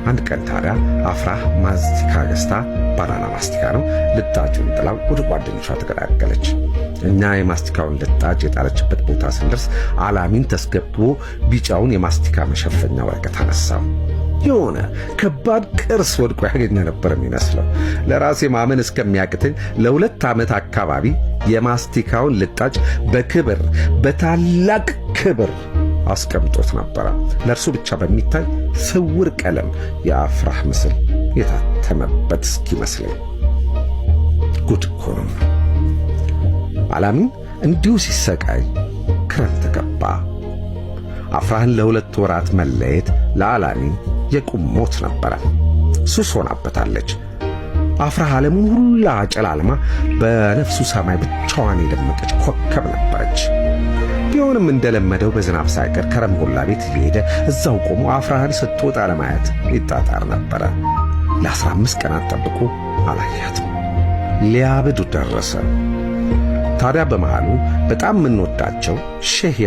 አንድ ቀን ታዲያ አፍራህ ማስቲካ ገዝታ ባናና ማስቲካ ነው ልጣጩን ጥላው ወደ ጓደኞቿ ተገላገለች። እኛ የማስቲካውን ልጣጭ የጣለችበት ቦታ ስንደርስ አላሚን ተስገብቦ ቢጫውን የማስቲካ መሸፈኛ ወረቀት አነሳው። የሆነ ከባድ ቅርስ ወድቆ ያገኘ ነበር የሚመስለው። ለራሴ ማመን እስከሚያቅተኝ ለ2 ዓመት አካባቢ የማስቲካውን ልጣጭ በክብር በታላቅ ክብር አስቀምጦት ነበረ። ለእርሱ ብቻ በሚታይ ስውር ቀለም የአፍራህ ምስል የታተመበት እስኪመስለኝ። ጉድ እኮ ነው። አላሚን እንዲሁ ሲሰቃይ ክረምት ገባ። አፍራህን ለ2 ወራት መለየት ለአላሚን የቁም ሞት ነበረ። ሱስ ሆናበታለች። አፍራህ ዓለሙን ሁላ ጨላልማ በነፍሱ ሰማይ ብቻዋን የደመቀች ኮከብ ነበረች። ቢሆንም እንደለመደው በዝናብ ሳይቀር ከረምቦላ ቤት እየሄደ እዛው ቆሞ አፍራህን ስትወጣ ለማየት ይጣጣር ነበረ። ለ15 ቀናት ጠብቆ አላያትም። ሊያብድ ደረሰ። ታዲያ በመሃሉ በጣም የምንወዳቸው ሼህ